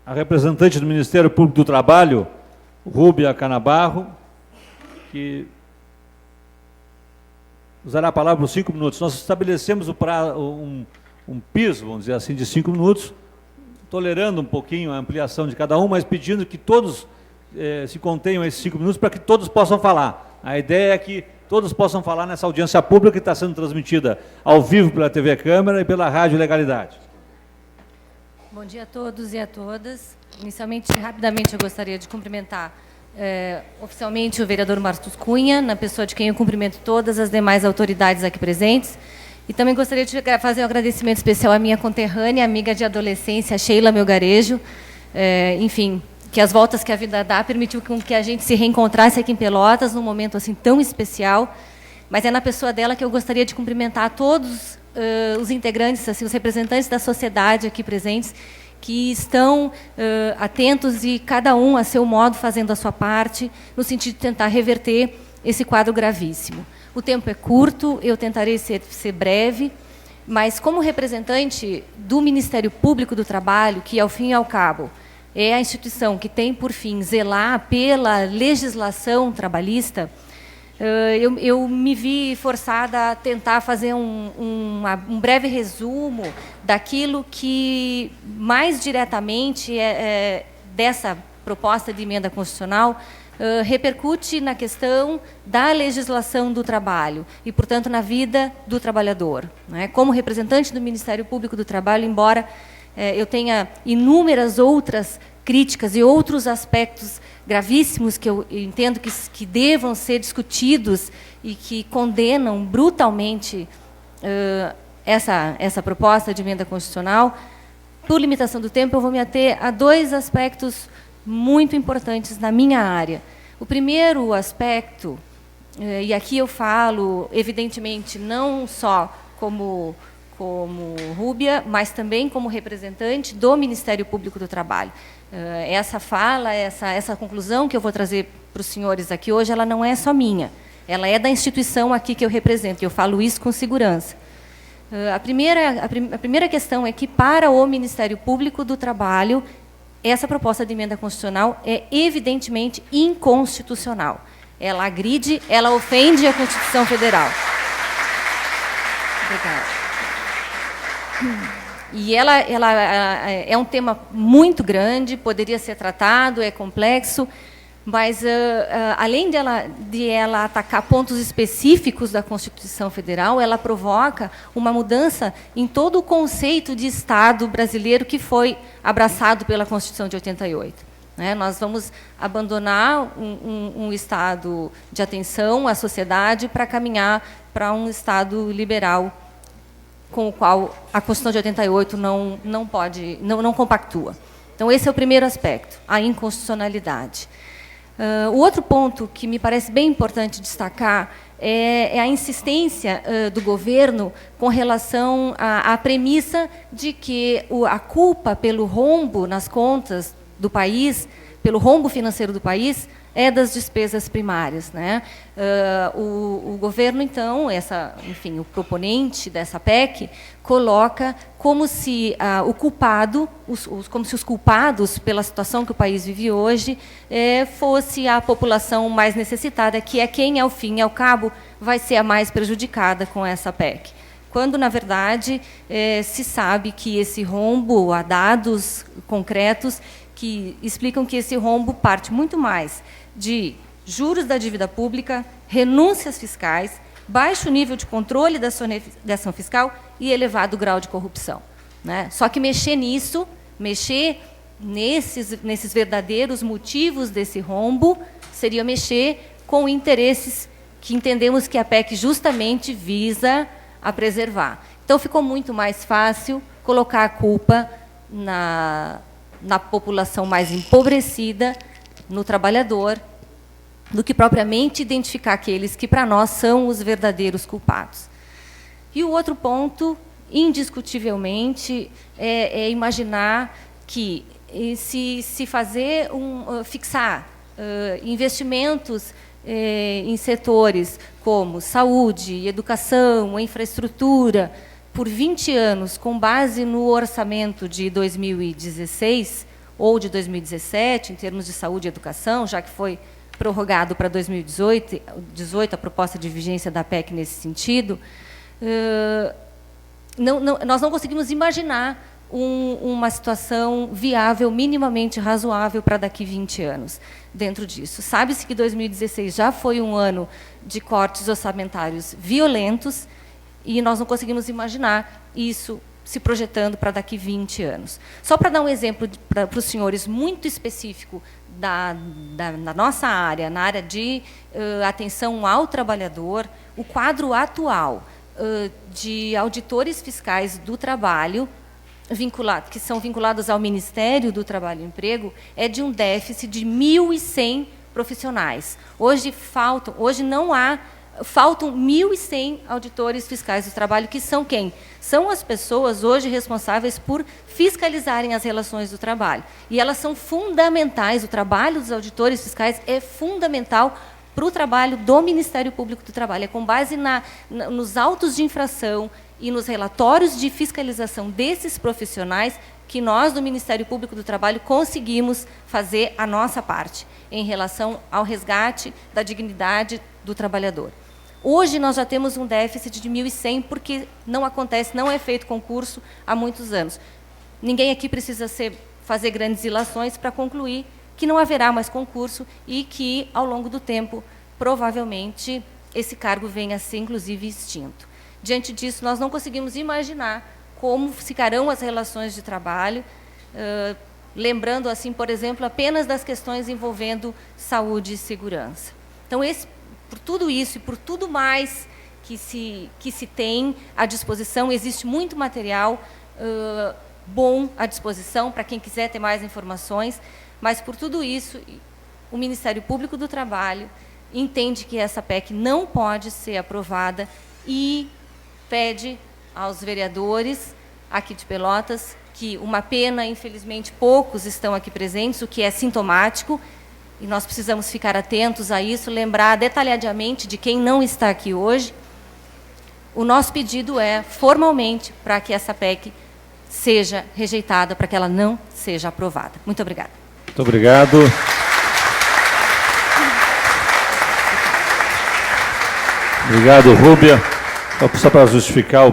a representante do Ministério Público do Trabalho, Rúbia Canabarro, que usará a palavra por 5 minutos. Nós estabelecemos um piso, vamos dizer assim, de 5 minutos, tolerando um pouquinho a ampliação de cada um, mas pedindo que todos se contenham esses 5 minutos para que todos possam falar. A ideia é que todos possam falar nessa audiência pública que está sendo transmitida ao vivo pela TV Câmara e pela Rádio Legalidade. Bom dia a todos e a todas. Inicialmente, rapidamente, eu gostaria de cumprimentar oficialmente o vereador Marcos Cunha, na pessoa de quem eu cumprimento todas as demais autoridades aqui presentes. E também gostaria de fazer um agradecimento especial à minha conterrânea, amiga de adolescência, Sheila Melgarejo. Enfim, que as voltas que a vida dá permitiu que a gente se reencontrasse aqui em Pelotas, num momento assim tão especial. Mas é na pessoa dela que eu gostaria de cumprimentar todos os integrantes, assim, os representantes da sociedade aqui presentes, que estão atentos e cada um a seu modo fazendo a sua parte, no sentido de tentar reverter esse quadro gravíssimo. O tempo é curto, eu tentarei ser breve, mas como representante do Ministério Público do Trabalho, que ao fim e ao cabo é a instituição que tem por fim zelar pela legislação trabalhista, eu me vi forçada a tentar fazer um breve resumo daquilo que, mais diretamente, dessa proposta de emenda constitucional, repercute na questão da legislação do trabalho e, portanto, na vida do trabalhador. Né? Como representante do Ministério Público do Trabalho, embora eu tenha inúmeras outras críticas e outros aspectos gravíssimos que eu entendo que devam ser discutidos e que condenam brutalmente essa proposta de emenda constitucional, por limitação do tempo, eu vou me ater a 2 aspectos muito importantes na minha área. O primeiro aspecto, e aqui eu falo, evidentemente, não só como Rúbia, mas também como representante do Ministério Público do Trabalho. Essa fala, essa conclusão que eu vou trazer para os senhores aqui hoje, ela não é só minha, ela é da instituição aqui que eu represento, e eu falo isso com segurança. A primeira questão é que, para o Ministério Público do Trabalho, essa proposta de emenda constitucional é evidentemente inconstitucional. Ela agride, ela ofende a Constituição Federal. Obrigada. E ela é um tema muito grande, poderia ser tratado, é complexo, mas, além de ela atacar pontos específicos da Constituição Federal, ela provoca uma mudança em todo o conceito de Estado brasileiro que foi abraçado pela Constituição de 88. Né? Nós vamos abandonar um Estado de atenção à sociedade para caminhar para um Estado liberal, com o qual a Constituição de 88 não compactua. Então, esse é o primeiro aspecto, a inconstitucionalidade. O outro ponto que me parece bem importante destacar é a insistência do governo com relação à premissa de que a culpa pelo rombo nas contas do país, pelo rombo financeiro do país, é das despesas primárias. Né? O governo, então, enfim, o proponente dessa PEC, coloca como se como se os culpados pela situação que o país vive hoje fosse a população mais necessitada, que é quem, ao fim e ao cabo, vai ser a mais prejudicada com essa PEC. Quando, na verdade, se sabe que esse rombo, há dados concretos que explicam que esse rombo parte muito mais de juros da dívida pública, renúncias fiscais, baixo nível de controle da sonegação fiscal e elevado grau de corrupção. Né? Só que mexer nesses verdadeiros motivos desse rombo, seria mexer com interesses que entendemos que a PEC justamente visa a preservar. Então, ficou muito mais fácil colocar a culpa na população mais empobrecida, no trabalhador, do que propriamente identificar aqueles que, para nós, são os verdadeiros culpados. E o outro ponto, indiscutivelmente, é imaginar que, se fixar investimentos em setores como saúde, educação, infraestrutura, por 20 anos, com base no orçamento de 2016, ou de 2017, em termos de saúde e educação, já que foi prorrogado para 2018 a proposta de vigência da PEC nesse sentido, nós não conseguimos imaginar uma situação viável, minimamente razoável para daqui 20 anos dentro disso. Sabe-se que 2016 já foi um ano de cortes orçamentários violentos e nós não conseguimos imaginar isso se projetando para daqui 20 anos. Só para dar um exemplo para os senhores muito específico da nossa área, na área de atenção ao trabalhador, o quadro atual de auditores fiscais do trabalho, que são vinculados ao Ministério do Trabalho e Emprego, é de um déficit de 1.100 profissionais. Hoje faltam 1.100 auditores fiscais do trabalho, que são quem? São as pessoas hoje responsáveis por fiscalizarem as relações do trabalho. E elas são fundamentais, o trabalho dos auditores fiscais é fundamental para o trabalho do Ministério Público do Trabalho. É com base nos autos de infração e nos relatórios de fiscalização desses profissionais que nós, do Ministério Público do Trabalho, conseguimos fazer a nossa parte em relação ao resgate da dignidade do trabalhador. Hoje, nós já temos um déficit de 1.100, porque não acontece, não é feito concurso há muitos anos. Ninguém aqui precisa fazer grandes ilações para concluir que não haverá mais concurso e que, ao longo do tempo, provavelmente, esse cargo venha a ser, inclusive, extinto. Diante disso, nós não conseguimos imaginar como ficarão as relações de trabalho, lembrando, assim, por exemplo, apenas das questões envolvendo saúde e segurança. Então, por tudo isso e por tudo mais que se tem à disposição, existe muito material bom à disposição para quem quiser ter mais informações, mas, por tudo isso, o Ministério Público do Trabalho entende que essa PEC não pode ser aprovada e pede aos vereadores aqui de Pelotas, que uma pena, infelizmente, poucos estão aqui presentes, o que é sintomático, e nós precisamos ficar atentos a isso, lembrar detalhadamente de quem não está aqui hoje. O nosso pedido é, formalmente, para que essa PEC seja rejeitada, para que ela não seja aprovada. Muito obrigada. Muito obrigado. Obrigado, Rúbia. Só para justificar, o